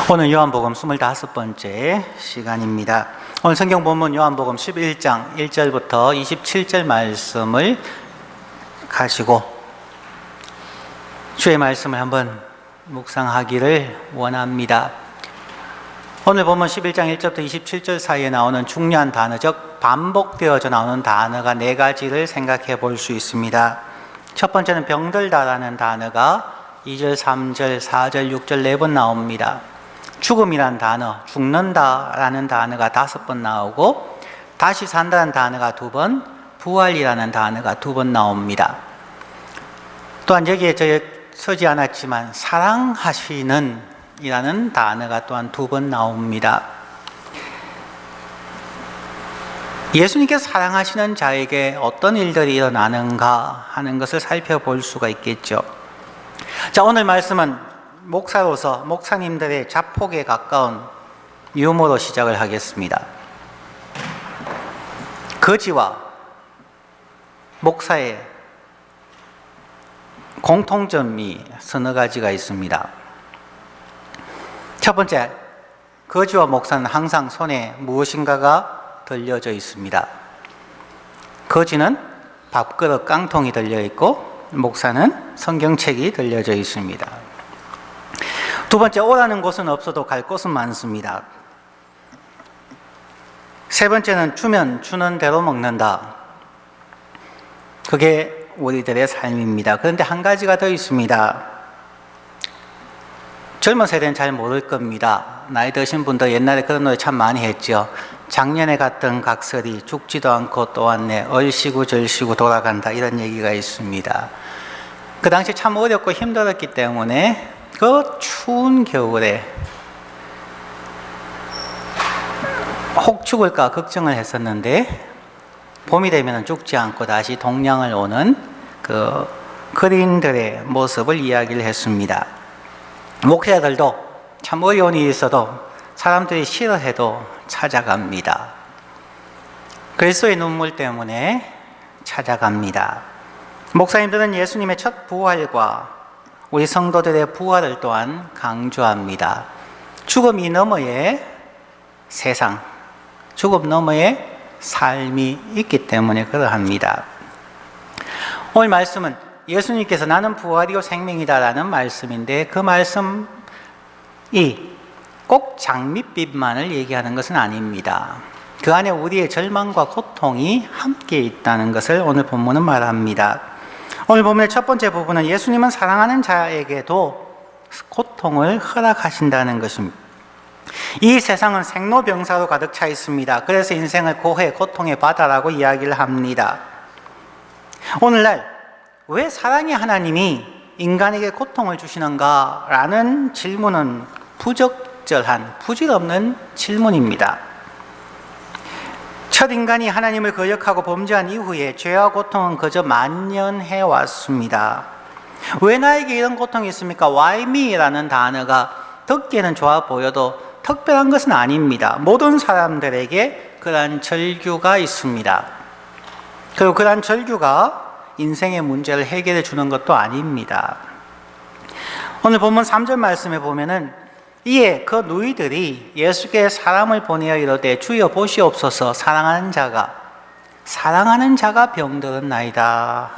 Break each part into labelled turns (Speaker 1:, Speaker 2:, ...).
Speaker 1: 오늘 요한복음 25번째 시간입니다. 오늘 성경 본문 요한복음 11장 1절부터 27절 말씀을 가지고 주의 말씀을 한번 묵상하기를 원합니다. 오늘 본문 11장 1절부터 27절 사이에 나오는 중요한 단어, 즉 반복되어져 나오는 단어가 네 가지를 생각해 볼 수 있습니다. 첫 번째는 병들다라는 단어가 2절, 3절, 4절, 6절 4번 나옵니다. 죽음이란 단어, 죽는다라는 단어가 5번 나오고 다시 산다는 단어가 2번, 부활이라는 단어가 2번 나옵니다. 또한 여기에 서지 않았지만 사랑하시는 이라는 단어가 또한 2번 나옵니다. 예수님께서 사랑하시는 자에게 어떤 일들이 일어나는가 하는 것을 살펴볼 수가 있겠죠. 자, 오늘 말씀은 목사로서 목사님들의 자폭에 가까운 유머로 시작을 하겠습니다. 거지와 목사의 공통점이 서너 가지가 있습니다. 첫 번째, 거지와 목사는 항상 손에 무엇인가가 들려져 있습니다. 거지는 밥그릇 깡통이 들려 있고 목사는 성경책이 들려져 있습니다. 두 번째, 오라는 곳은 없어도 갈 곳은 많습니다. 세 번째는 주면 주는 대로 먹는다. 그게 우리들의 삶입니다. 그런데 한 가지가 더 있습니다. 젊은 세대는 잘 모를 겁니다. 나이 드신 분들 옛날에 그런 노래 참 많이 했죠. 작년에 갔던 각설이 죽지도 않고 또 왔네. 얼씨구 절씨구 돌아간다. 이런 얘기가 있습니다. 그 당시 참 어렵고 힘들었기 때문에 그 추운 겨울에 혹 죽을까 걱정을 했었는데 봄이 되면 죽지 않고 다시 동량을 오는 그 그린들의 모습을 이야기를 했습니다. 목회자들도 참 어려운 일이 있어도 사람들이 싫어해도 찾아갑니다. 그리스도의 눈물 때문에 찾아갑니다. 목사님들은 예수님의 첫 부활과 우리 성도들의 부활을 또한 강조합니다. 죽음이 너머의 세상, 죽음 너머의 삶이 있기 때문에 그러합니다. 오늘 말씀은 예수님께서 나는 부활이요 생명이다라는 말씀인데 그 말씀이 꼭 장밋빛만을 얘기하는 것은 아닙니다. 그 안에 우리의 절망과 고통이 함께 있다는 것을 오늘 본문은 말합니다. 오늘 본문의 첫 번째 부분은 예수님은 사랑하는 자에게도 고통을 허락하신다는 것입니다. 이 세상은 생로병사로 가득 차 있습니다. 그래서 인생을 고해, 고통의 바다라고 이야기를 합니다. 오늘날 왜 사랑의 하나님이 인간에게 고통을 주시는가? 라는 질문은 부적절한, 부질없는 질문입니다. 첫 인간이 하나님을 거역하고 범죄한 이후에 죄와 고통은 그저 만연해 왔습니다. 왜 나에게 이런 고통이 있습니까? Why me? 라는 단어가 듣기에는 좋아 보여도 특별한 것은 아닙니다. 모든 사람들에게 그러한 절규가 있습니다. 그리고 그러한 절규가 인생의 문제를 해결해 주는 것도 아닙니다. 오늘 본문 3절 말씀에 보면은 이에 그 누이들이 예수께 사람을 보내어 이르되 주여 보시옵소서 사랑하는 자가 병들었나이다.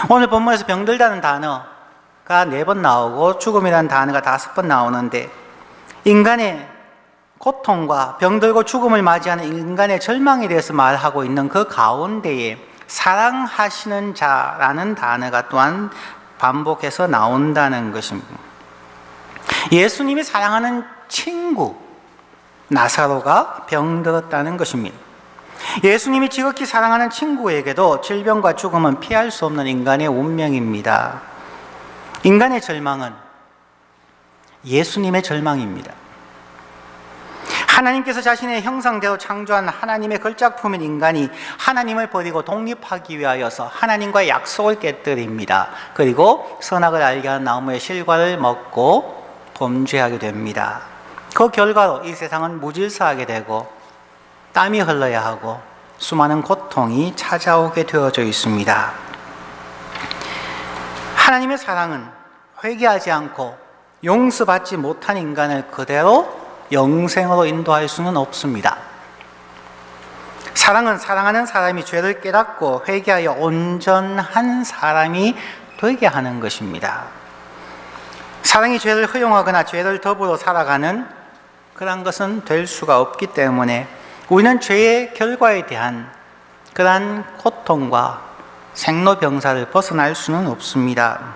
Speaker 1: 오늘 본문에서 병들다는 단어가 4번 나오고 죽음이라는 단어가 5번 나오는데 인간의 고통과 병들고 죽음을 맞이하는 인간의 절망에 대해서 말하고 있는 그 가운데에 사랑하시는 자라는 단어가 또한 반복해서 나온다는 것입니다. 예수님이 사랑하는 친구 나사로가 병들었다는 것입니다. 예수님이 지극히 사랑하는 친구에게도 질병과 죽음은 피할 수 없는 인간의 운명입니다. 인간의 절망은 예수님의 절망입니다. 하나님께서 자신의 형상대로 창조한 하나님의 걸작품인 인간이 하나님을 버리고 독립하기 위하여서 하나님과의 약속을 깨뜨립니다. 그리고 선악을 알게 하는 나무의 실과를 먹고 범죄하게 됩니다. 그 결과로 이 세상은 무질서하게 되고 땀이 흘러야 하고 수많은 고통이 찾아오게 되어져 있습니다. 하나님의 사랑은 회개하지 않고 용서받지 못한 인간을 그대로 영생으로 인도할 수는 없습니다. 사랑은 사랑하는 사람이 죄를 깨닫고 회개하여 온전한 사람이 되게 하는 것입니다. 사랑이 죄를 허용하거나 죄를 더불어 살아가는 그런 것은 될 수가 없기 때문에 우리는 죄의 결과에 대한 그러한 고통과 생로병사를 벗어날 수는 없습니다.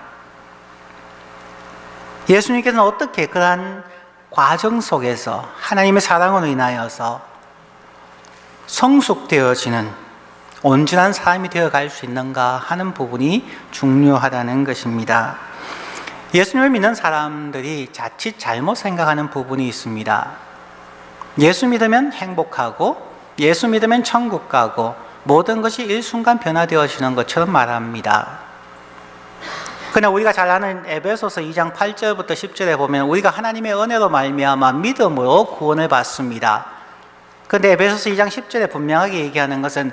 Speaker 1: 예수님께서는 어떻게 그러한 과정 속에서 하나님의 사랑으로 인하여서 성숙되어지는 온전한 사람이 되어갈 수 있는가 하는 부분이 중요하다는 것입니다. 예수님을 믿는 사람들이 자칫 잘못 생각하는 부분이 있습니다. 예수 믿으면 행복하고 예수 믿으면 천국 가고 모든 것이 일순간 변화되어지는 것처럼 말합니다. 그러나 우리가 잘 아는 에베소서 2장 8절부터 10절에 보면 우리가 하나님의 은혜로 말미암아 믿음으로 구원을 받습니다. 그런데 에베소서 2장 10절에 분명하게 얘기하는 것은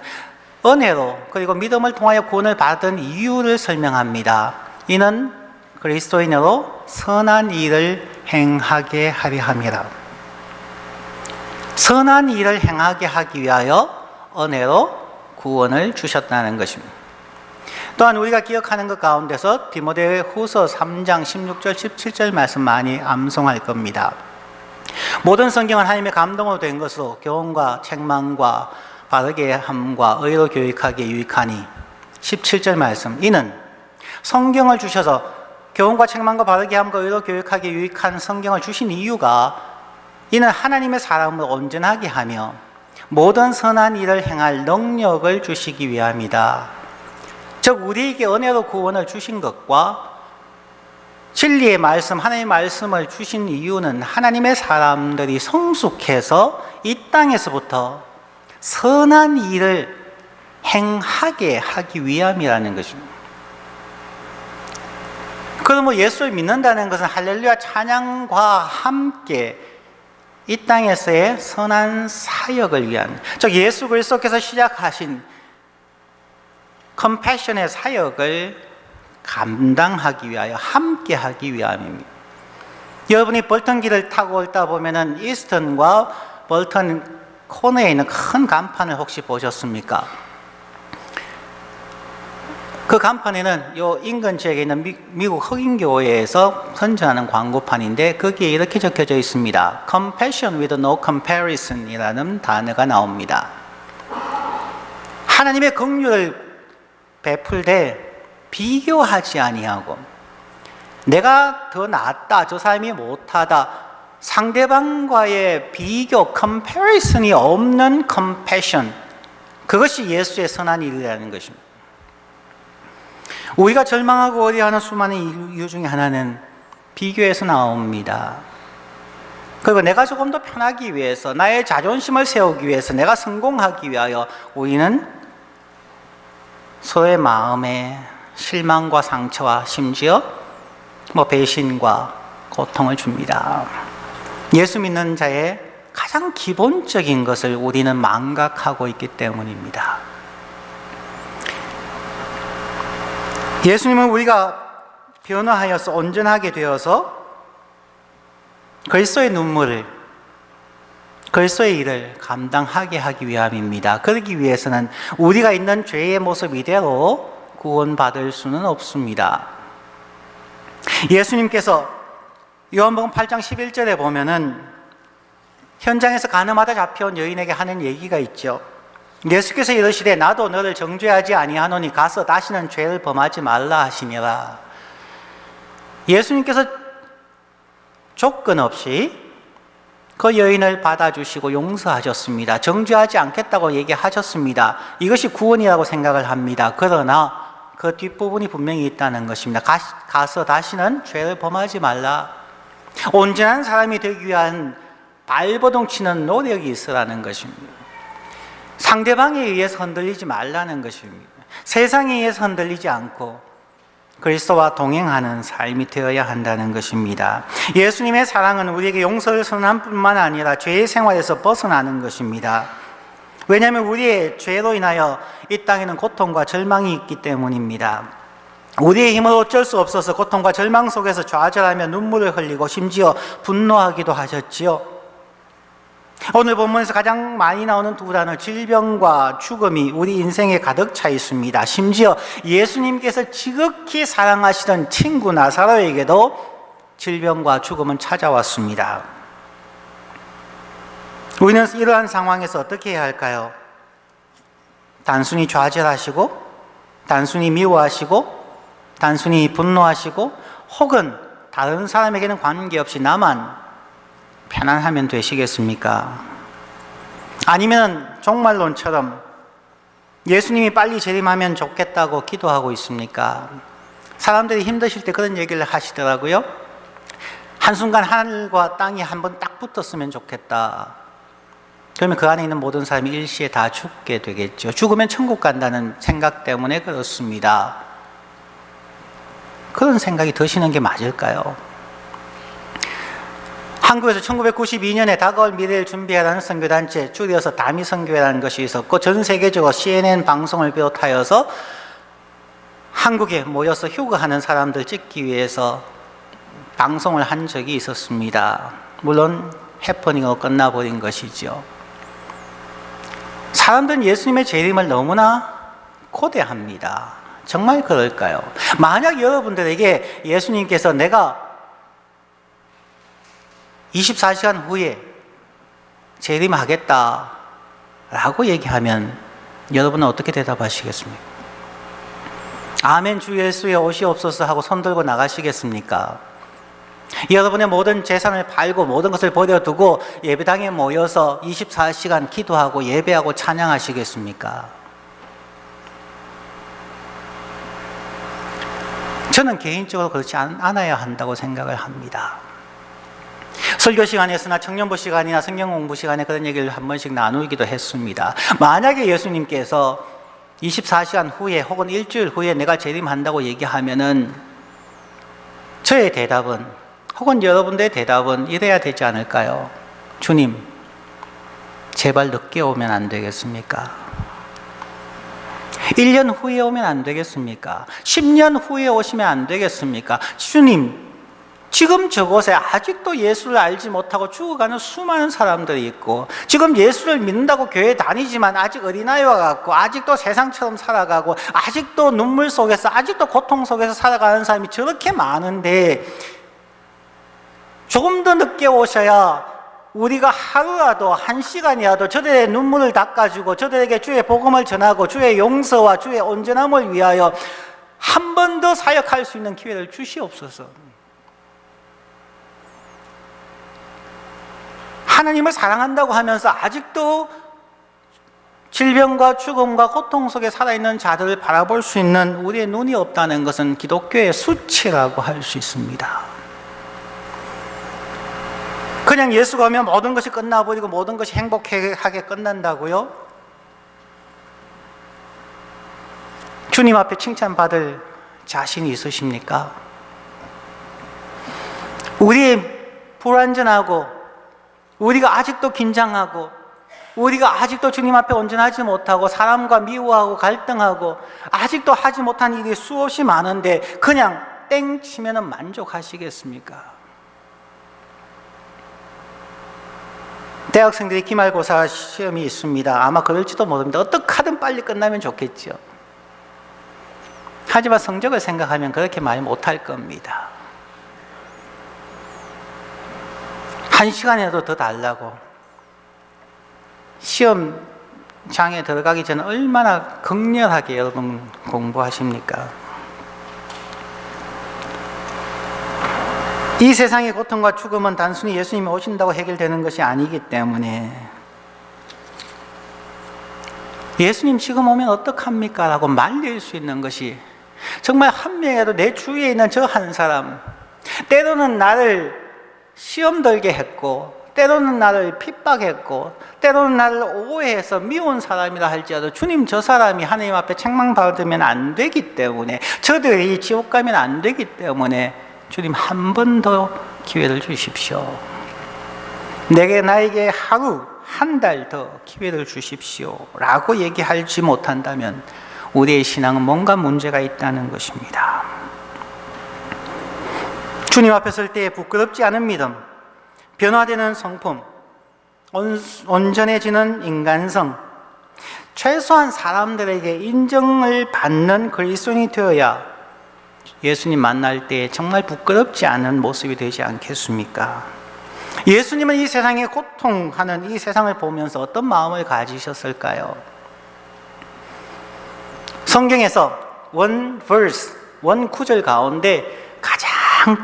Speaker 1: 은혜로 그리고 믿음을 통하여 구원을 받은 이유를 설명합니다. 이는 그리스도인으로 선한 일을 행하게 하려 함이라. 선한 일을 행하게 하기 위하여 은혜로 구원을 주셨다는 것입니다. 또한 우리가 기억하는 것 가운데서 디모데후서 3장 16절 17절 말씀 많이 암송할 겁니다. 모든 성경은 하나님의 감동으로 된 것으로 교훈과 책망과 바르게 함과 의로 교육하기에 유익하니 17절 말씀 이는 성경을 주셔서 교훈과 책망과 바르게 함과 의로 교육하기에 유익한 성경을 주신 이유가 이는 하나님의 사람을 온전하게 하며 모든 선한 일을 행할 능력을 주시기 위함이다. 즉 우리에게 은혜로 구원을 주신 것과 진리의 말씀, 하나님의 말씀을 주신 이유는 하나님의 사람들이 성숙해서 이 땅에서부터 선한 일을 행하게 하기 위함이라는 것입니다. 그러므로 예수를 믿는다는 것은 할렐루야 찬양과 함께 이 땅에서의 선한 사역을 위한, 즉 예수 그리스도께서 시작하신 컴패션의 사역을 감당하기 위하여 함께 하기 위함입니다. 여러분이 벌턴길을 타고 있다 보면은 이스턴과 벌턴 코너에 있는 큰 간판을 혹시 보셨습니까? 그 간판에는 요 인근 지역에 있는 미국 흑인교회에서 선전하는 광고판인데 거기에 이렇게 적혀져 있습니다. Compassion with no comparison 이라는 단어가 나옵니다. 하나님의 긍휼을 베풀되 비교하지 아니하고 내가 더 낫다, 저 사람이 못하다, 상대방과의 비교, 컴패리슨이 없는 컴패션, 그것이 예수의 선한 일이라는 것입니다. 우리가 절망하고 어려워하는 수많은 이유 중에 하나는 비교에서 나옵니다. 그리고 내가 조금 더 편하기 위해서, 나의 자존심을 세우기 위해서, 내가 성공하기 위하여 우리는 서로의 마음에 실망과 상처와 심지어 배신과 고통을 줍니다. 예수 믿는 자의 가장 기본적인 것을 우리는 망각하고 있기 때문입니다. 예수님은 우리가 변화하여서 온전하게 되어서 그리스도의 눈물을, 그리스도의 일을 감당하게 하기 위함입니다. 그러기 위해서는 우리가 있는 죄의 모습 이대로 구원받을 수는 없습니다. 예수님께서 요한복음 8장 11절에 보면은 현장에서 간음하다 잡혀온 여인에게 하는 얘기가 있죠. 예수께서 이르시되 나도 너를 정죄하지 아니하노니 가서 다시는 죄를 범하지 말라 하시니라. 예수님께서 조건 없이 그 여인을 받아주시고 용서하셨습니다. 정죄하지 않겠다고 얘기하셨습니다. 이것이 구원이라고 생각을 합니다. 그러나 그 뒷부분이 분명히 있다는 것입니다. 가서 다시는 죄를 범하지 말라. 온전한 사람이 되기 위한 발버둥 치는 노력이 있으라는 것입니다. 상대방에 의해서 흔들리지 말라는 것입니다. 세상에 의해서 흔들리지 않고 그리스도와 동행하는 삶이 되어야 한다는 것입니다. 예수님의 사랑은 우리에게 용서를 선언할 뿐만 아니라 죄의 생활에서 벗어나는 것입니다. 왜냐하면 우리의 죄로 인하여 이 땅에는 고통과 절망이 있기 때문입니다. 우리의 힘은 어쩔 수 없어서 고통과 절망 속에서 좌절하며 눈물을 흘리고 심지어 분노하기도 하셨지요. 오늘 본문에서 가장 많이 나오는 두 단어, 질병과 죽음이 우리 인생에 가득 차 있습니다. 심지어 예수님께서 지극히 사랑하시던 친구 나사로에게도 질병과 죽음은 찾아왔습니다. 우리는 이러한 상황에서 어떻게 해야 할까요? 단순히 좌절하시고, 단순히 미워하시고, 단순히 분노하시고, 혹은 다른 사람에게는 관계없이 나만 편안하면 되시겠습니까? 아니면 종말론처럼 예수님이 빨리 재림하면 좋겠다고 기도하고 있습니까? 사람들이 힘드실 때 그런 얘기를 하시더라고요. 한순간 하늘과 땅이 한번 딱 붙었으면 좋겠다. 그러면 그 안에 있는 모든 사람이 일시에 다 죽게 되겠죠. 죽으면 천국 간다는 생각 때문에 그렇습니다. 그런 생각이 드시는 게 맞을까요? 한국에서 1992년에 다가올 미래를 준비하라는 선교단체, 줄여서 다미선교회라는 것이 있었고, 전 세계적으로 CNN 방송을 비롯하여서 한국에 모여서 휴거하는 사람들 찍기 위해서 방송을 한 적이 있었습니다. 물론 해퍼닝으로 끝나버린 것이죠. 사람들은 예수님의 재림을 너무나 고대합니다. 정말 그럴까요? 만약 여러분들에게 예수님께서 내가 24시간 후에 재림하겠다 라고 얘기하면 여러분은 어떻게 대답하시겠습니까? 아멘 주 예수의 오시옵소서 하고 손 들고 나가시겠습니까? 여러분의 모든 재산을 팔고 모든 것을 버려두고 예배당에 모여서 24시간 기도하고 예배하고 찬양하시겠습니까? 저는 개인적으로 그렇지 않아야 한다고 생각을 합니다. 설교 시간에서나 청년부 시간이나 성경 공부 시간에 그런 얘기를 한 번씩 나누기도 했습니다. 만약에 예수님께서 24시간 후에 혹은 일주일 후에 내가 재림한다고 얘기하면은 저의 대답은 혹은 여러분들의 대답은 이래야 되지 않을까요? 주님, 제발 늦게 오면 안 되겠습니까? 1년 후에 오면 안 되겠습니까? 10년 후에 오시면 안 되겠습니까? 주님, 지금 저곳에 아직도 예수를 알지 못하고 죽어가는 수많은 사람들이 있고, 지금 예수를 믿는다고 교회 다니지만 아직 어린아이와 같고, 아직도 세상처럼 살아가고, 아직도 눈물 속에서, 아직도 고통 속에서 살아가는 사람이 저렇게 많은데, 조금 더 늦게 오셔야 우리가 하루라도 한 시간이라도 저들의 눈물을 닦아주고 저들에게 주의 복음을 전하고 주의 용서와 주의 온전함을 위하여 한 번 더 사역할 수 있는 기회를 주시옵소서. 하나님을 사랑한다고 하면서 아직도 질병과 죽음과 고통 속에 살아있는 자들을 바라볼 수 있는 우리의 눈이 없다는 것은 기독교의 수치라고 할 수 있습니다. 그냥 예수가 오면 모든 것이 끝나버리고 모든 것이 행복하게 끝난다고요? 주님 앞에 칭찬받을 자신이 있으십니까? 우리 불완전하고 우리가 아직도 긴장하고 우리가 아직도 주님 앞에 온전하지 못하고 사람과 미워하고 갈등하고 아직도 하지 못한 일이 수없이 많은데 그냥 땡 치면 만족하시겠습니까? 대학생들이 기말고사 시험이 있습니다. 아마 그럴지도 모릅니다. 어떻게 하든 빨리 끝나면 좋겠죠. 하지만 성적을 생각하면 그렇게 많이 못할 겁니다. 1시간이라도 더 달라고. 시험장에 들어가기 전에 얼마나 극렬하게 여러분 공부하십니까? 이 세상의 고통과 죽음은 단순히 예수님이 오신다고 해결되는 것이 아니기 때문에 예수님 지금 오면 어떡합니까? 라고 말릴 수 있는 것이 정말 한 명이라도 내 주위에 있는 저 한 사람, 때로는 나를 시험 들게 했고 때로는 나를 핍박했고 때로는 나를 오해해서 미운 사람이라 할지라도 주님 저 사람이 하나님 앞에 책망받으면 안 되기 때문에 저들이 지옥 가면 안 되기 때문에 주님 한 번 더 기회를 주십시오. 나에게 하루, 한 달 더 기회를 주십시오 라고 얘기하지 못한다면 우리의 신앙은 뭔가 문제가 있다는 것입니다. 주님 앞에 설 때 부끄럽지 않은 믿음, 변화되는 성품, 온전해지는 인간성, 최소한 사람들에게 인정을 받는 그리스도인이 되어야 예수님 만날 때 정말 부끄럽지 않은 모습이 되지 않겠습니까? 예수님은 이 세상에 고통하는 이 세상을 보면서 어떤 마음을 가지셨을까요? 성경에서 원 구절 가운데 가장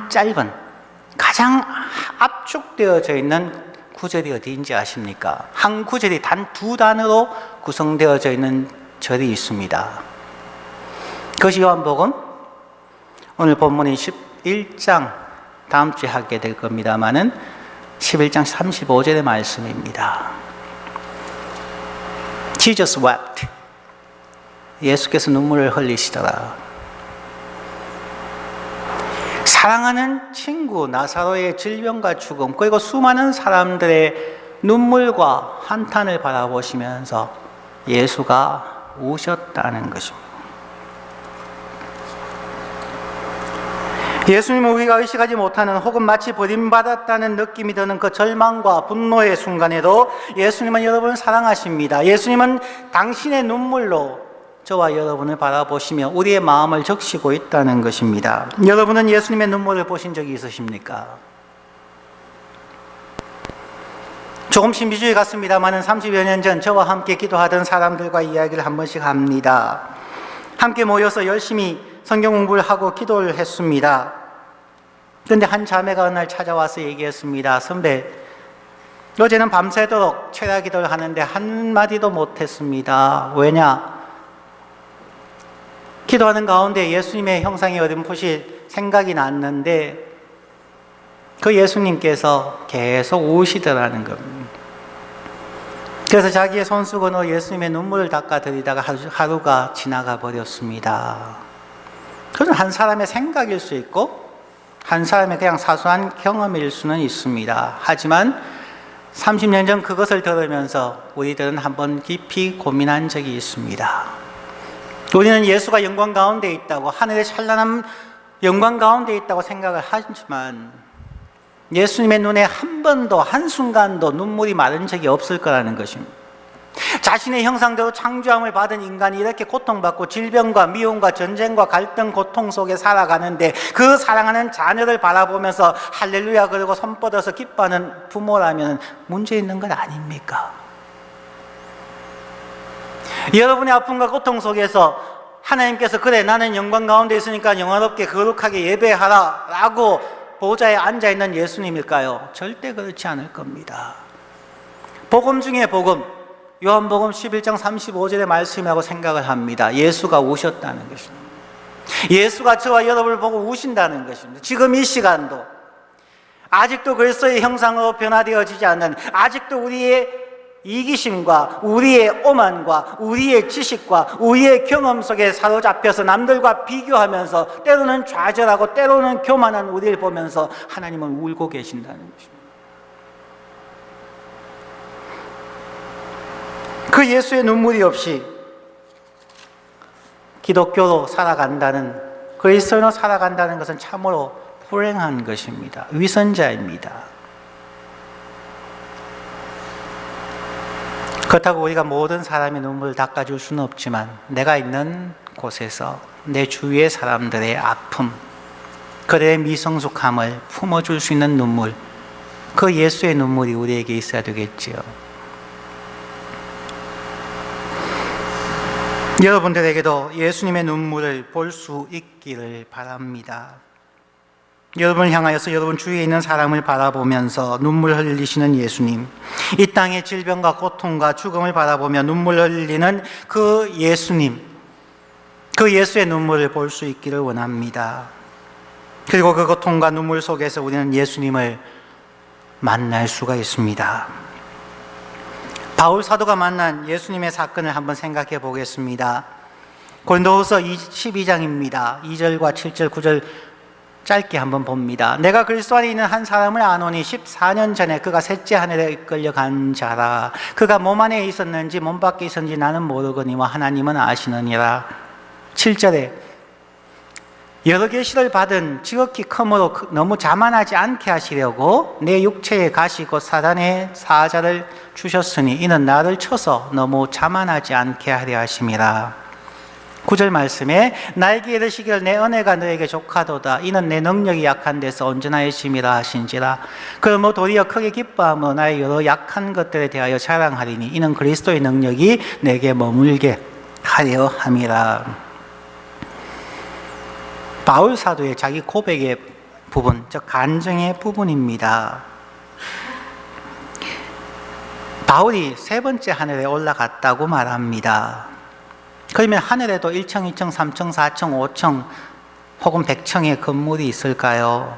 Speaker 1: 짧은, 가장 압축되어져 있는 구절이 어디인지 아십니까? 한 구절이 단 2단어로 구성되어져 있는 절이 있습니다. 그것이 요한복음 오늘 본문인 11장, 다음 주에 하게 될 겁니다마는 11장 35절의 말씀입니다. Jesus wept. 예수께서 눈물을 흘리시더라. 사랑하는 친구 나사로의 질병과 죽음, 그리고 수많은 사람들의 눈물과 한탄을 바라보시면서 예수가 우셨다는 것입니다. 예수님은 우리가 의식하지 못하는, 혹은 마치 버림받았다는 느낌이 드는 그 절망과 분노의 순간에도 예수님은 여러분을 사랑하십니다. 예수님은 당신의 눈물로 저와 여러분을 바라보시며 우리의 마음을 적시고 있다는 것입니다. 여러분은 예수님의 눈물을 보신 적이 있으십니까? 조금 신비주의 같습니다만 30여 년 전 저와 함께 기도하던 사람들과 이야기를 한 번씩 합니다. 함께 모여서 열심히 성경 공부를 하고 기도를 했습니다. 그런데 한 자매가 어느 날 찾아와서 얘기했습니다. 선배, 어제는 밤새도록 철야 기도를 하는데 한마디도 못했습니다. 왜냐? 기도하는 가운데 예수님의 형상이 어렴풋이 생각이 났는데 그 예수님께서 계속 우시더라는 겁니다. 그래서 자기의 손수건으로 예수님의 눈물을 닦아드리다가 하루가 지나가 버렸습니다. 그건 한 사람의 생각일 수 있고 한 사람의 그냥 사소한 경험일 수는 있습니다. 하지만 30년 전 그것을 들으면서 우리들은 한번 깊이 고민한 적이 있습니다. 우리는 예수가 영광 가운데 있다고, 하늘의 찬란한 영광 가운데 있다고 생각을 하지만 예수님의 눈에 한 번도, 한순간도 눈물이 마른 적이 없을 거라는 것입니다. 자신의 형상대로 창조함을 받은 인간이 이렇게 고통받고 질병과 미움과 전쟁과 갈등, 고통 속에 살아가는데 그 사랑하는 자녀를 바라보면서 할렐루야 그러고 손 뻗어서 기뻐하는 부모라면 문제 있는 건 아닙니까? 여러분의 아픔과 고통 속에서 하나님께서 그래 나는 영광 가운데 있으니까 영화롭게 거룩하게 예배하라 라고 보좌에 앉아있는 예수님일까요? 절대 그렇지 않을 겁니다. 복음 중에 복음, 요한복음 11장 35절의 말씀이라고 생각을 합니다. 예수가 우셨다는 것입니다. 예수가 저와 여러분을 보고 우신다는 것입니다. 지금 이 시간도 아직도 그리스도의 형상으로 변화되어지지 않는, 아직도 우리의 이기심과 우리의 오만과 우리의 지식과 우리의 경험 속에 사로잡혀서 남들과 비교하면서 때로는 좌절하고 때로는 교만한 우리를 보면서 하나님은 울고 계신다는 것입니다. 그 예수의 눈물이 없이 기독교로 살아간다는, 그리스도인으로 살아간다는 것은 참으로 불행한 것입니다. 위선자입니다. 그렇다고 우리가 모든 사람의 눈물을 닦아줄 수는 없지만 내가 있는 곳에서 내 주위의 사람들의 아픔, 그들의 미성숙함을 품어줄 수 있는 눈물, 그 예수의 눈물이 우리에게 있어야 되겠지요. 여러분들에게도 예수님의 눈물을 볼 수 있기를 바랍니다. 여러분을 향하여서 여러분 주위에 있는 사람을 바라보면서 눈물 흘리시는 예수님, 이 땅의 질병과 고통과 죽음을 바라보며 눈물 흘리는 그 예수님, 그 예수의 눈물을 볼 수 있기를 원합니다. 그리고 그 고통과 눈물 속에서 우리는 예수님을 만날 수가 있습니다. 바울 사도가 만난 예수님의 사건을 한번 생각해 보겠습니다. 고린도후서 12장입니다. 2절과 7절, 9절 짧게 한번 봅니다. 내가 그리스도 안에 있는 한 사람을 아노니 14년 전에 그가 셋째 하늘에 이끌려간 자라. 그가 몸 안에 있었는지 몸 밖에 있었는지 나는 모르거니와 하나님은 아시느니라. 7절에 여러 계시를 받은 지극히 크므로 너무 자만하지 않게 하시려고 내 육체에 가시고 사단의 사자를 주셨으니 이는 나를 쳐서 너무 자만하지 않게 하려 하심이라. 9절 말씀에 나에게 이르시기를 내 은혜가 너에게 족하도다 이는 내 능력이 약한 데서 온전하여 심이라 하신지라. 그러므로 도리어 크게 기뻐하며 나의 여러 약한 것들에 대하여 자랑하리니 이는 그리스도의 능력이 내게 머물게 하려 함이라. 바울 사도의 자기 고백의 부분, 즉 간증의 부분입니다. 바울이 세 번째 하늘에 올라갔다고 말합니다. 그러면 하늘에도 1층, 2층, 3층, 4층, 5층 혹은 100층의 건물이 있을까요?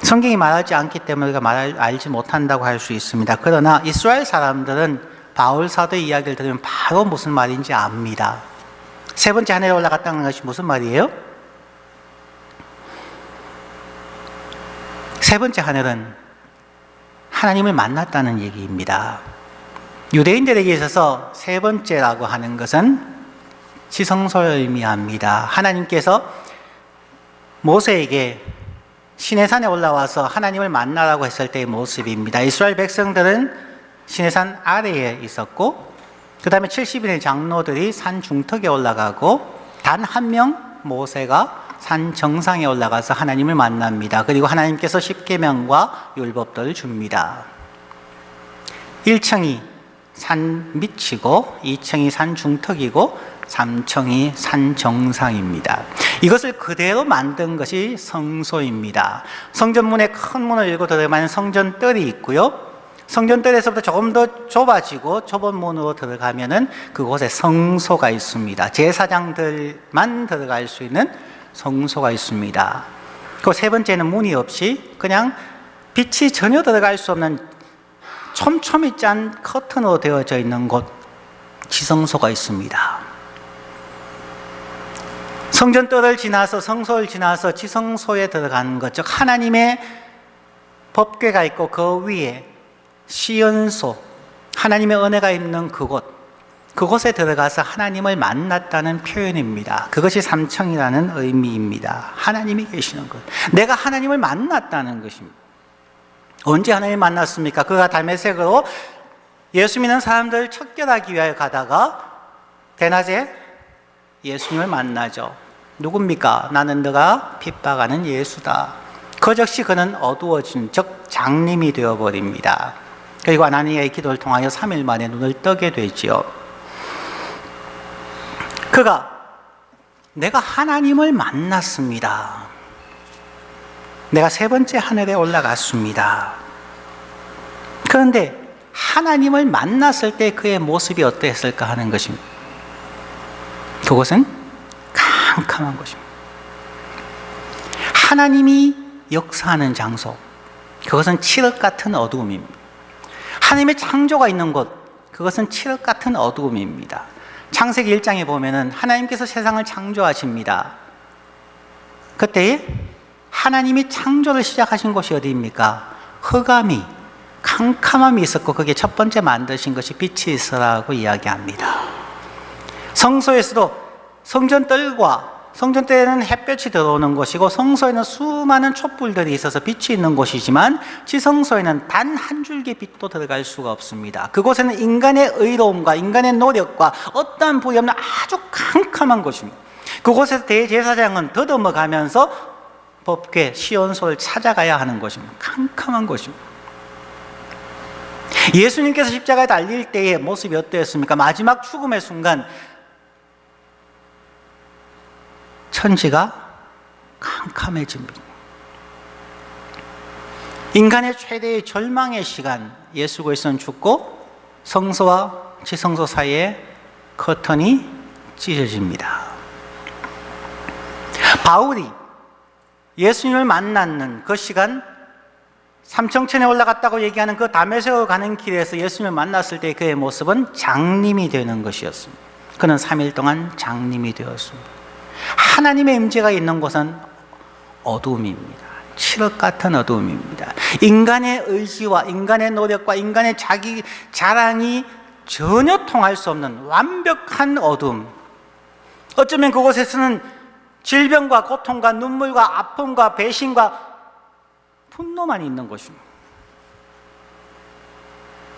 Speaker 1: 성경이 말하지 않기 때문에 우리가 알지 못한다고 할 수 있습니다. 그러나 이스라엘 사람들은 바울 사도의 이야기를 들으면 바로 무슨 말인지 압니다. 세 번째 하늘에 올라갔다는 것이 무슨 말이에요? 세 번째 하늘은 하나님을 만났다는 얘기입니다. 유대인들에게 있어서 세 번째라고 하는 것은 지성소를 의미합니다. 하나님께서 모세에게 시내산에 올라와서 하나님을 만나라고 했을 때의 모습입니다. 이스라엘 백성들은 시내산 아래에 있었고 그 다음에 70인의 장로들이 산 중턱에 올라가고 단 한 명 모세가 산 정상에 올라가서 하나님을 만납니다. 그리고 하나님께서 십계명과 율법들을 줍니다. 1층이 산 밑이고 2층이 산 중턱이고 3층이 산 정상입니다. 이것을 그대로 만든 것이 성소입니다. 성전문에 큰 문을 열고 들어가면 성전뜰이 있고요. 성전뜰에서부터 조금 더 좁아지고 좁은 문으로 들어가면은 그곳에 성소가 있습니다. 제사장들만 들어갈 수 있는 성소가 있습니다. 그 세 번째는 문이 없이 그냥 빛이 전혀 들어갈 수 없는 촘촘히 짠 커튼으로 되어져 있는 곳, 지성소가 있습니다. 성전뜰을 지나서 성소를 지나서 지성소에 들어가는 것, 즉 하나님의 법궤가 있고 그 위에 시연소, 하나님의 은혜가 있는 그곳에 들어가서 하나님을 만났다는 표현입니다. 그것이 삼층이라는 의미입니다. 하나님이 계시는 것, 내가 하나님을 만났다는 것입니다. 언제 하나님을 만났습니까? 그가 다메섹으로 예수 믿는 사람들을 척결하기 위하여 가다가 대낮에 예수님을 만나죠. 누굽니까? 나는 너가 핍박하는 예수다. 그 즉시 그는 어두워진, 즉 장님이 되어버립니다. 그리고 아나니아의 기도를 통하여 3일 만에 눈을 뜨게 되지요. 그가 내가 하나님을 만났습니다. 내가 세 번째 하늘에 올라갔습니다. 그런데 하나님을 만났을 때 그의 모습이 어땠을까 하는 것입니다. 그것은 캄캄한 것입니다. 하나님이 역사하는 장소, 그것은 칠흑 같은 어두움입니다. 하나님의 창조가 있는 곳, 그것은 칠흑 같은 어두움입니다. 창세기 1장에 보면은 하나님께서 세상을 창조하십니다. 그때 하나님이 창조를 시작하신 곳이 어디입니까? 흑암이, 캄캄함이 있었고 거기에 첫 번째 만드신 것이 빛이 있으라고 이야기합니다. 성소에서도 성전뜰에는 햇볕이 들어오는 곳이고 성소에는 수많은 촛불들이 있어서 빛이 있는 곳이지만 지성소에는 단 한 줄기 빛도 들어갈 수가 없습니다. 그곳에는 인간의 의로움과 인간의 노력과 어떠한 불이 없는 아주 캄캄한 곳입니다. 그곳에서 대제사장은 더듬어 가면서 법궤 시온소를 찾아가야 하는 곳입니다. 캄캄한 곳입니다. 예수님께서 십자가에 달릴 때의 모습이 어떠했습니까? 마지막 죽음의 순간 천지가 캄캄해집니다. 인간의 최대의 절망의 시간, 예수 그리스도는 죽고 성소와 지성소 사이에 커튼이 찢어집니다. 바울이 예수님을 만나는 그 시간, 삼청천에 올라갔다고 얘기하는 그 다메섹으로 가는 길에서 예수님을 만났을 때 그의 모습은 장님이 되는 것이었습니다. 그는 3일 동안 장님이 되었습니다. 하나님의 임재가 있는 곳은 어두움입니다. 칠흑 같은 어두움입니다. 인간의 의지와 인간의 노력과 인간의 자기 자랑이 전혀 통할 수 없는 완벽한 어두움. 어쩌면 그곳에서는 질병과 고통과 눈물과 아픔과 배신과 분노만 있는 곳입니다.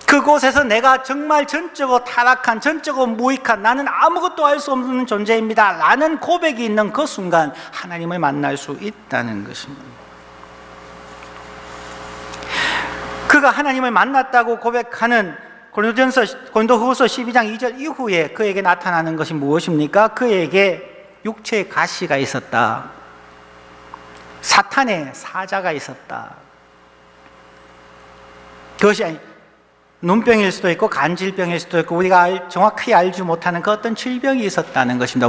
Speaker 1: 그곳에서 내가 정말 전적으로 타락한, 전적으로 무익한, 나는 아무것도 할 수 없는 존재입니다 라는 고백이 있는 그 순간 하나님을 만날 수 있다는 것입니다. 그가 하나님을 만났다고 고백하는 고린도후서 12장 2절 이후에 그에게 나타나는 것이 무엇입니까? 그에게 육체의 가시가 있었다. 사탄의 사자가 있었다. 그것이 눈병일 수도 있고 간질병일 수도 있고 우리가 정확히 알지 못하는 그 어떤 질병이 있었다는 것입니다.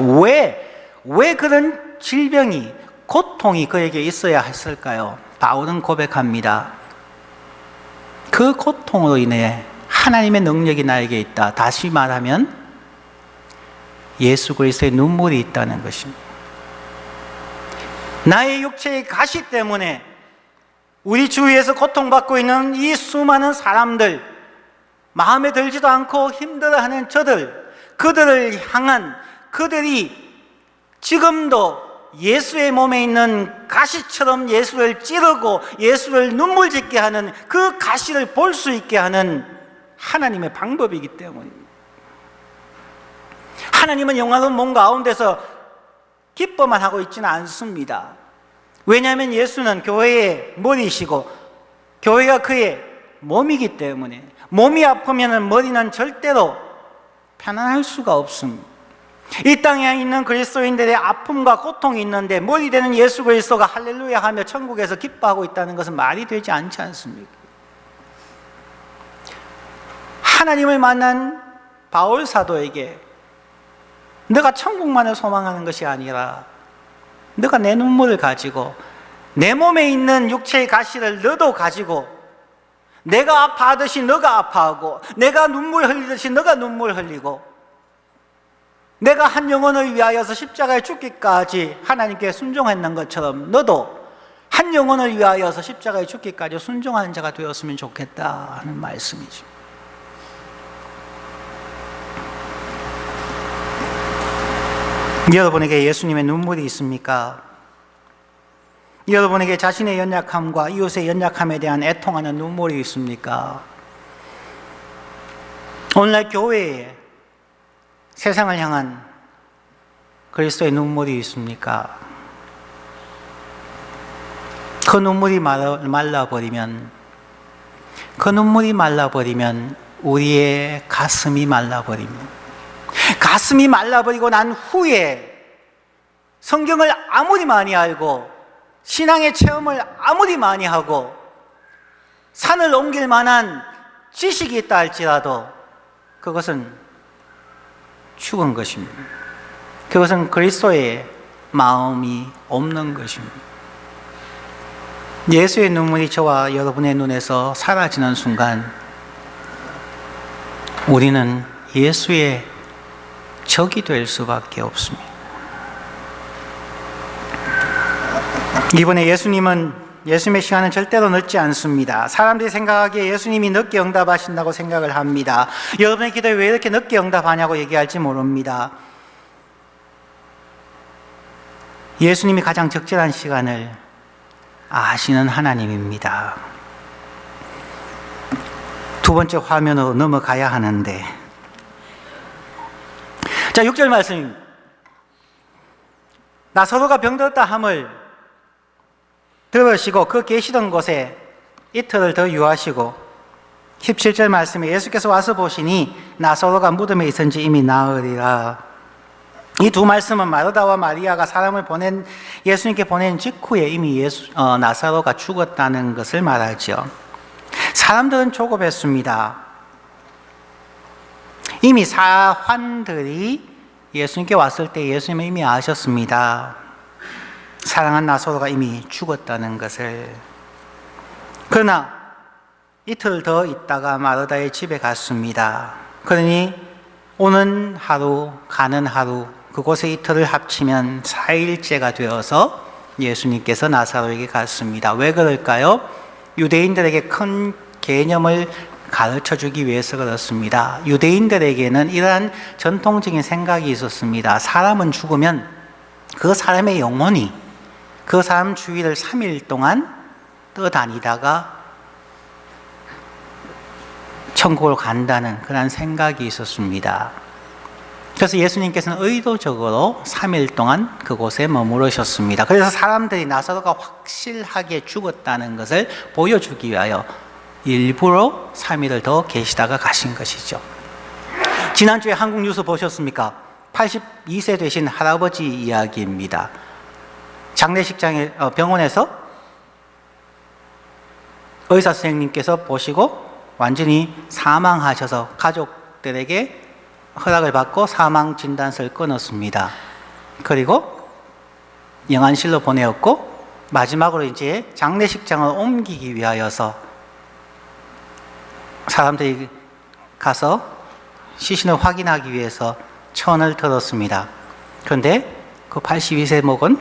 Speaker 1: 왜 그런 질병이, 고통이 그에게 있어야 했을까요? 바울은 고백합니다. 그 고통으로 인해 하나님의 능력이 나에게 있다. 다시 말하면 예수 그리스도의 눈물이 있다는 것입니다. 나의 육체의 가시 때문에 우리 주위에서 고통받고 있는 이 수많은 사람들, 마음에 들지도 않고 힘들어하는 그들을 향한, 그들이 지금도 예수의 몸에 있는 가시처럼 예수를 찌르고 예수를 눈물 짓게 하는 그 가시를 볼 수 있게 하는 하나님의 방법이기 때문입니다. 하나님은 영화로운 몸 가운데서 기뻐만 하고 있지는 않습니다. 왜냐하면 예수는 교회의 머리이시고 교회가 그의 몸이기 때문에, 몸이 아프면 머리는 절대로 편안할 수가 없습니다. 이 땅에 있는 그리스도인들의 아픔과 고통이 있는데 머리 되는 예수 그리스도가 할렐루야 하며 천국에서 기뻐하고 있다는 것은 말이 되지 않지 않습니까? 하나님을 만난 바울 사도에게 너가 천국만을 소망하는 것이 아니라 너가 내 눈물을 가지고 내 몸에 있는 육체의 가시를 너도 가지고, 내가 아파하듯이 너가 아파하고, 내가 눈물 흘리듯이 너가 눈물 흘리고, 내가 한 영혼을 위하여서 십자가에 죽기까지 하나님께 순종했는 것처럼 너도 한 영혼을 위하여서 십자가에 죽기까지 순종하는 자가 되었으면 좋겠다 하는 말씀이죠. 여러분에게 예수님의 눈물이 있습니까? 여러분에게 자신의 연약함과 이웃의 연약함에 대한 애통하는 눈물이 있습니까? 오늘날 교회에 세상을 향한 그리스도의 눈물이 있습니까? 그 눈물이 말라버리면 우리의 가슴이 말라버립니다. 가슴이 말라버리고 난 후에 성경을 아무리 많이 알고 신앙의 체험을 아무리 많이 하고 산을 옮길 만한 지식이 있다 할지라도 그것은 죽은 것입니다. 그것은 그리스도의 마음이 없는 것입니다. 예수의 눈물이 저와 여러분의 눈에서 사라지는 순간 우리는 예수의 적이 될 수밖에 없습니다. 이번에 예수님의 시간은 절대로 늦지 않습니다. 사람들이 생각하기에 예수님이 늦게 응답하신다고 생각을 합니다. 여러분의 기도에 왜 이렇게 늦게 응답하냐고 얘기할지 모릅니다. 예수님이 가장 적절한 시간을 아시는 하나님입니다. 두 번째 화면으로 넘어가야 하는데, 자, 6절 말씀입니다. 나사로가 병들었다 함을 들으시고 그 계시던 곳에 이틀을 더 유하시고, 17절 말씀에 예수께서 와서 보시니 나사로가 무덤에 있은지 이미 나으리라. 이 두 말씀은 마르다와 마리아가 사람을 예수님께 보낸 직후에 이미 나사로가 죽었다는 것을 말하죠. 사람들은 조급했습니다. 이미 사환들이 예수님께 왔을 때 예수님은 이미 아셨습니다. 사랑한 나사로가 이미 죽었다는 것을. 그러나 이틀 더 있다가 마르다의 집에 갔습니다. 그러니 오는 하루, 가는 하루, 그곳에 이틀을 합치면 4일째가 되어서 예수님께서 나사로에게 갔습니다. 왜 그럴까요? 유대인들에게 큰 개념을 가르쳐 주기 위해서 그렇습니다. 유대인들에게는 이러한 전통적인 생각이 있었습니다. 사람은 죽으면 그 사람의 영혼이 그 사람 주위를 3일 동안 떠다니다가 천국으로 간다는 그런 생각이 있었습니다. 그래서 예수님께서는 의도적으로 3일 동안 그곳에 머무르셨습니다. 그래서 사람들이 나사로가 확실하게 죽었다는 것을 보여주기 위하여 일부러 3일을 더 계시다가 가신 것이죠. 지난주에 한국 뉴스 보셨습니까? 82세 되신 할아버지 이야기입니다. 장례식장에 병원에서 의사 선생님께서 보시고 완전히 사망하셔서 가족들에게 허락을 받고 사망 진단서를 끊었습니다. 그리고 영안실로 보내었고 마지막으로 이제 장례식장을 옮기기 위하여서 사람들이 가서 시신을 확인하기 위해서 천을 들었습니다. 그런데 그 82세 먹은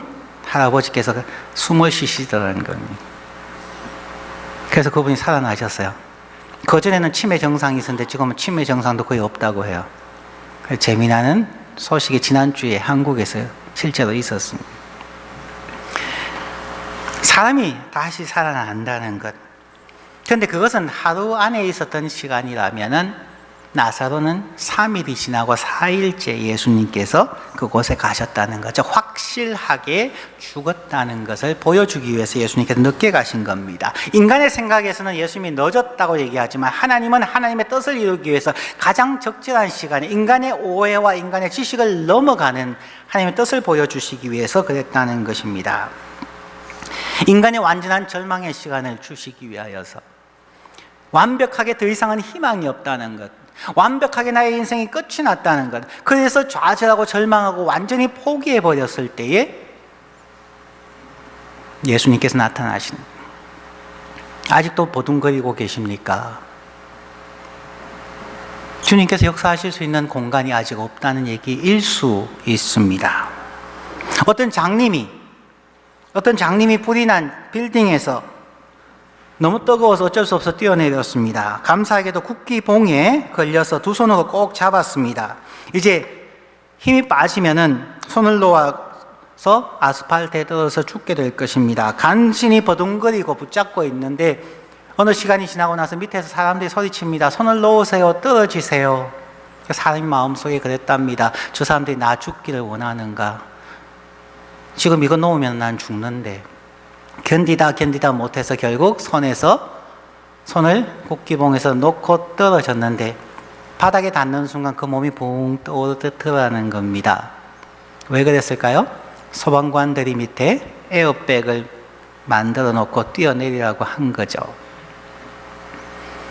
Speaker 1: 할아버지께서 숨을 쉬시더라는 겁니다. 그래서 그분이 살아나셨어요. 그전에는 치매 증상이 있었는데 지금은 치매 증상도 거의 없다고 해요. 재미나는 소식이 지난주에 한국에서 실제로 있었습니다. 사람이 다시 살아난다는 것. 그런데 그것은 하루 안에 있었던 시간이라면은 나사로는 3일이 지나고 4일째 예수님께서 그곳에 가셨다는 거죠. 확실하게 죽었다는 것을 보여주기 위해서 예수님께서 늦게 가신 겁니다. 인간의 생각에서는 예수님이 늦었다고 얘기하지만 하나님은 하나님의 뜻을 이루기 위해서 가장 적절한 시간에 인간의 오해와 인간의 지식을 넘어가는 하나님의 뜻을 보여주시기 위해서 그랬다는 것입니다. 인간의 완전한 절망의 시간을 주시기 위하여서 완벽하게 더 이상은 희망이 없다는 것, 완벽하게 나의 인생이 끝이 났다는 것, 그래서 좌절하고 절망하고 완전히 포기해버렸을 때에 예수님께서 나타나신, 아직도 보둥거리고 계십니까? 주님께서 역사하실 수 있는 공간이 아직 없다는 얘기일 수 있습니다. 어떤 장님이 불이 난 빌딩에서 너무 뜨거워서 어쩔 수 없어 뛰어내렸습니다. 감사하게도 국기봉에 걸려서 두 손으로 꼭 잡았습니다. 이제 힘이 빠지면은 손을 놓아서 아스팔트에 떨어져서 죽게 될 것입니다. 간신히 버둥거리고 붙잡고 있는데 어느 시간이 지나고 나서 밑에서 사람들이 소리칩니다. 손을 놓으세요. 떨어지세요. 사람이 마음속에 그랬답니다. 저 사람들이 나 죽기를 원하는가? 지금 이거 놓으면 난 죽는데. 견디다 못해서 결국 손을 국기봉에서 놓고 떨어졌는데 바닥에 닿는 순간 그 몸이 붕 떠오르더라는 겁니다. 왜 그랬을까요? 소방관들이 밑에 에어백을 만들어 놓고 뛰어내리라고 한 거죠.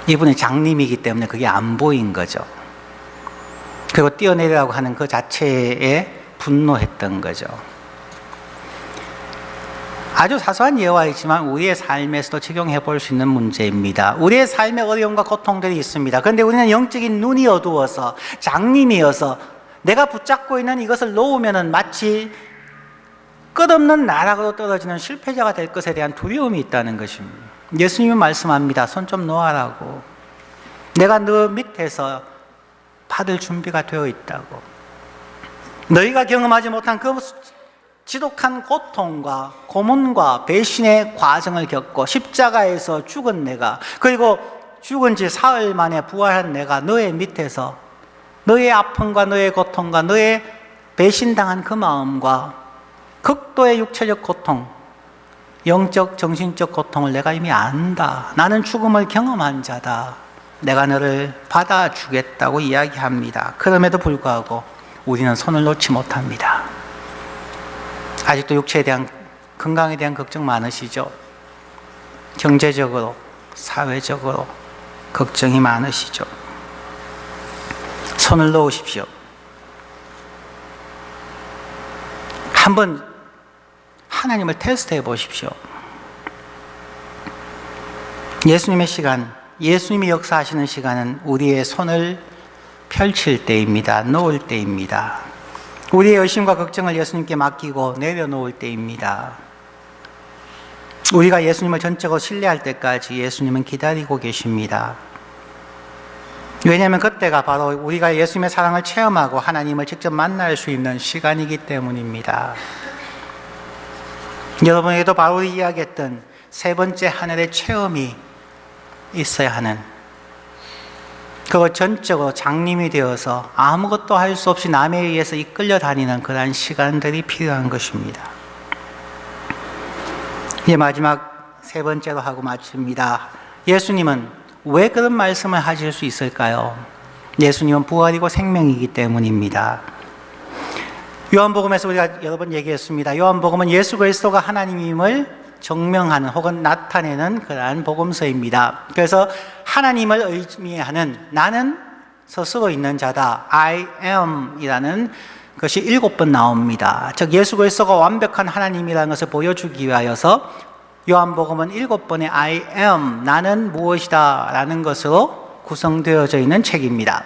Speaker 1: 이분이 장님이기 때문에 그게 안 보인 거죠. 그리고 뛰어내리라고 하는 그 자체에 분노했던 거죠. 아주 사소한 예화이지만 우리의 삶에서도 적용해 볼 수 있는 문제입니다. 우리의 삶에 어려움과 고통들이 있습니다. 그런데 우리는 영적인 눈이 어두워서 장님이어서 내가 붙잡고 있는 이것을 놓으면 마치 끝없는 나락으로 떨어지는 실패자가 될 것에 대한 두려움이 있다는 것입니다. 예수님은 말씀합니다. 손 좀 놓아라고. 내가 너 밑에서 받을 준비가 되어 있다고. 너희가 경험하지 못한 그 지독한 고통과 고문과 배신의 과정을 겪고 십자가에서 죽은 내가, 그리고 죽은 지 사흘 만에 부활한 내가 너의 밑에서 너의 아픔과 너의 고통과 너의 배신당한 그 마음과 극도의 육체적 고통, 영적 정신적 고통을 내가 이미 안다. 나는 죽음을 경험한 자다. 내가 너를 받아주겠다고 이야기합니다. 그럼에도 불구하고 우리는 손을 놓지 못합니다. 아직도 육체에 대한, 건강에 대한 걱정 많으시죠? 경제적으로, 사회적으로 걱정이 많으시죠? 손을 놓으십시오. 한번 하나님을 테스트해 보십시오. 예수님의 시간, 예수님이 역사하시는 시간은 우리의 손을 펼칠 때입니다. 놓을 때입니다. 우리의 의심과 걱정을 예수님께 맡기고 내려놓을 때입니다. 우리가 예수님을 전적으로 신뢰할 때까지 예수님은 기다리고 계십니다. 왜냐하면 그때가 바로 우리가 예수님의 사랑을 체험하고 하나님을 직접 만날 수 있는 시간이기 때문입니다. 여러분에게도 바울이 이야기했던 세 번째 하늘의 체험이 있어야 하는, 그거 전적으로 장님이 되어서 아무것도 할 수 없이 남에 의해서 이끌려 다니는 그러한 시간들이 필요한 것입니다. 이제 마지막 세 번째로 하고 마칩니다. 예수님은 왜 그런 말씀을 하실 수 있을까요? 예수님은 부활이고 생명이기 때문입니다. 요한복음에서 우리가 여러 번 얘기했습니다. 요한복음은 예수 그리스도가 하나님임을 증명하는 혹은 나타내는 그러한 복음서입니다. 그래서 하나님을 의미하는 나는 스스로 있는 자다, I am 이라는 것이 7번 나옵니다. 즉 예수 그리스도가 완벽한 하나님이라는 것을 보여주기 위하여서 요한복음은 7번의 I am, 나는 무엇이다 라는 것으로 구성되어져 있는 책입니다.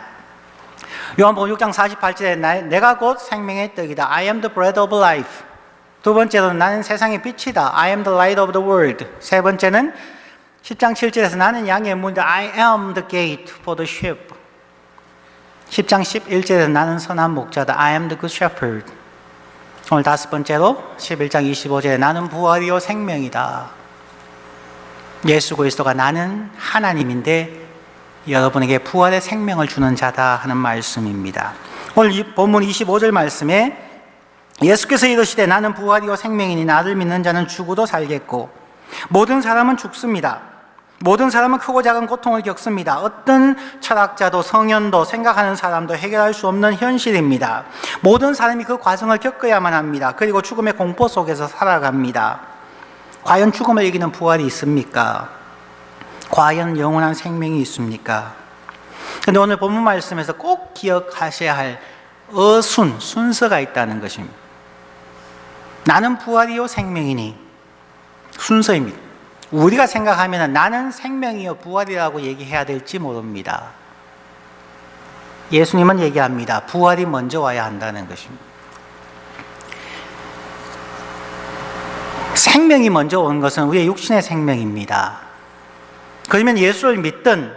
Speaker 1: 요한복음 6장 48절에 내가 곧 생명의 떡이다, I am the bread of life. 두 번째로는 나는 세상의 빛이다, I am the light of the world. 세 번째는 10장 7절에서 나는 양의 문이다, I am the gate for the sheep. 10장 11절에서 나는 선한 목자다, I am the good shepherd. 오늘 다섯 번째로 11장 25절에 나는 부활이요 생명이다. 예수 그리스도가 나는 하나님인데 여러분에게 부활의 생명을 주는 자다 하는 말씀입니다. 오늘 이 본문 25절 말씀에 예수께서 이르시되 나는 부활이요 생명이니 나를 믿는 자는 죽어도 살겠고 모든 사람은 죽습니다. 모든 사람은 크고 작은 고통을 겪습니다. 어떤 철학자도 성현도 생각하는 사람도 해결할 수 없는 현실입니다. 모든 사람이 그 과정을 겪어야만 합니다. 그리고 죽음의 공포 속에서 살아갑니다. 과연 죽음을 이기는 부활이 있습니까? 과연 영원한 생명이 있습니까? 그런데 오늘 본문 말씀에서 꼭 기억하셔야 할 순서가 있다는 것입니다. 나는 부활이요 생명이니 순서입니다. 우리가 생각하면 나는 생명이요 부활이라고 얘기해야 될지 모릅니다. 예수님은 얘기합니다. 부활이 먼저 와야 한다는 것입니다. 생명이 먼저 온 것은 우리의 육신의 생명입니다. 그러면 예수를 믿든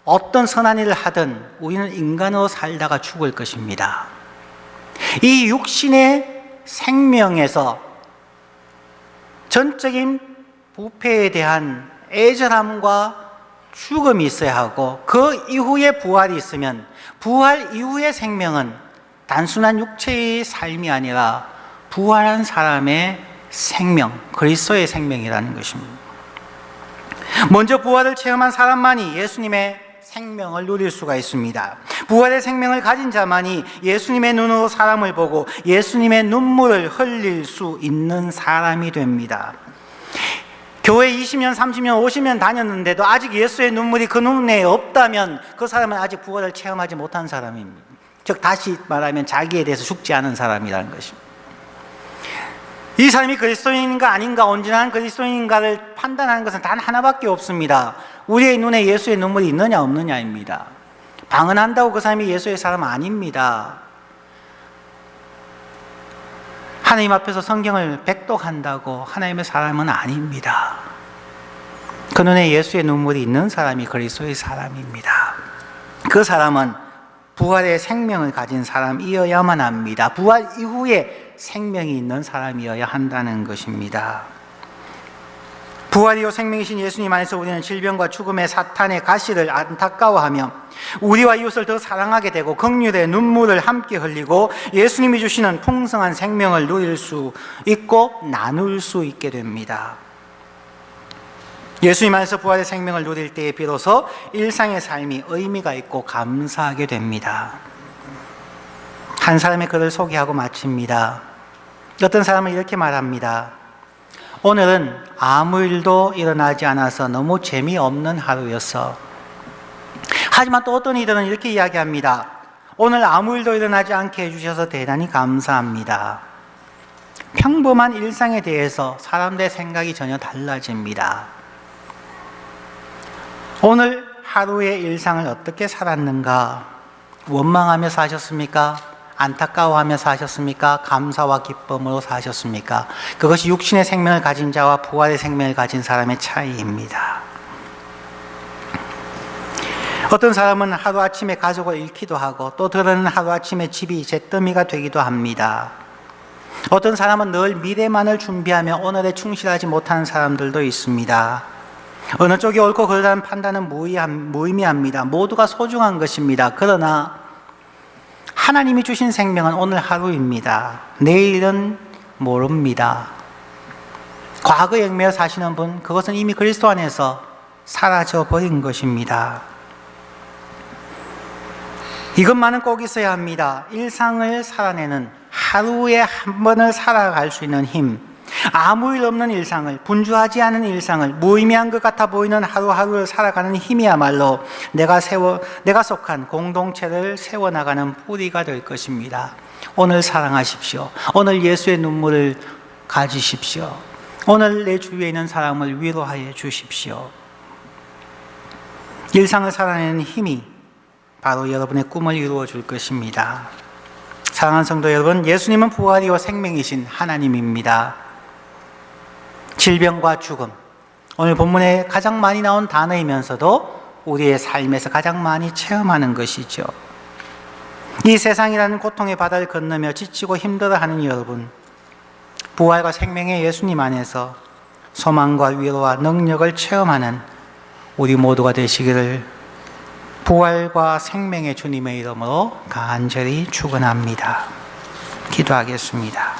Speaker 1: 어떤 선한 일을 하든 우리는 인간으로 살다가 죽을 것입니다. 이 육신의 생명에서 전적인 부패에 대한 애절함과 죽음이 있어야 하고 그 이후에 부활이 있으면 부활 이후의 생명은 단순한 육체의 삶이 아니라 부활한 사람의 생명, 그리스도의 생명이라는 것입니다. 먼저 부활을 체험한 사람만이 예수님의 생명을 누릴 수가 있습니다. 부활의 생명을 가진 자만이 예수님의 눈으로 사람을 보고 예수님의 눈물을 흘릴 수 있는 사람이 됩니다. 교회 20년, 30년, 50년 다녔는데도 아직 예수의 눈물이 그 눈에 없다면 그 사람은 아직 부활을 체험하지 못한 사람입니다. 즉 다시 말하면 자기에 대해서 죽지 않은 사람이라는 것입니다. 이 사람이 그리스도인인가 아닌가, 온전한 그리스도인인가를 판단하는 것은 단 하나밖에 없습니다. 우리의 눈에 예수의 눈물이 있느냐 없느냐입니다. 방언한다고 그 사람이 예수의 사람 아닙니다. 하나님 앞에서 성경을 백독한다고 하나님의 사람은 아닙니다. 그 눈에 예수의 눈물이 있는 사람이 그리스도의 사람입니다. 그 사람은 부활의 생명을 가진 사람이어야만 합니다. 부활 이후에 생명이 있는 사람이어야 한다는 것입니다. 부활이요 생명이신 예수님 안에서 우리는 질병과 죽음의 사탄의 가시를 안타까워하며 우리와 이웃을 더 사랑하게 되고 긍휼의 눈물을 함께 흘리고 예수님이 주시는 풍성한 생명을 누릴 수 있고 나눌 수 있게 됩니다. 예수님 안에서 부활의 생명을 누릴 때에 비로소 일상의 삶이 의미가 있고 감사하게 됩니다. 한 사람의 글을 소개하고 마칩니다. 어떤 사람은 이렇게 말합니다. 오늘은 아무 일도 일어나지 않아서 너무 재미없는 하루였어. 하지만 또 어떤 이들은 이렇게 이야기합니다. 오늘 아무 일도 일어나지 않게 해주셔서 대단히 감사합니다. 평범한 일상에 대해서 사람들의 생각이 전혀 달라집니다. 오늘 하루의 일상을 어떻게 살았는가? 원망하며 사셨습니까? 안타까워하며 사셨습니까? 감사와 기쁨으로 사셨습니까? 그것이 육신의 생명을 가진 자와 부활의 생명을 가진 사람의 차이입니다. 어떤 사람은 하루아침에 가족을 잃기도 하고 또 들어는 하루아침에 집이 잿더미가 되기도 합니다. 어떤 사람은 늘 미래만을 준비하며 오늘에 충실하지 못하는 사람들도 있습니다. 어느 쪽이 옳고 그르다는 판단은 무의미합니다. 모두가 소중한 것입니다. 그러나 하나님이 주신 생명은 오늘 하루입니다. 내일은 모릅니다. 과거에 얽매여 사시는 분, 그것은 이미 그리스도 안에서 사라져 버린 것입니다. 이것만은 꼭 있어야 합니다. 일상을 살아내는, 하루에 한 번을 살아갈 수 있는 힘, 아무 일 없는 일상을, 분주하지 않은 일상을, 무의미한 것 같아 보이는 하루하루를 살아가는 힘이야말로 내가 속한 공동체를 세워나가는 뿌리가 될 것입니다. 오늘 사랑하십시오. 오늘 예수의 눈물을 가지십시오. 오늘 내 주위에 있는 사람을 위로하여 주십시오. 일상을 살아내는 힘이 바로 여러분의 꿈을 이루어 줄 것입니다. 사랑하는 성도 여러분, 예수님은 부활이요 생명이신 하나님입니다. 질병과 죽음, 오늘 본문에 가장 많이 나온 단어이면서도 우리의 삶에서 가장 많이 체험하는 것이죠. 이 세상이라는 고통의 바다를 건너며 지치고 힘들어하는 여러분, 부활과 생명의 예수님 안에서 소망과 위로와 능력을 체험하는 우리 모두가 되시기를 부활과 생명의 주님의 이름으로 간절히 축원합니다. 기도하겠습니다.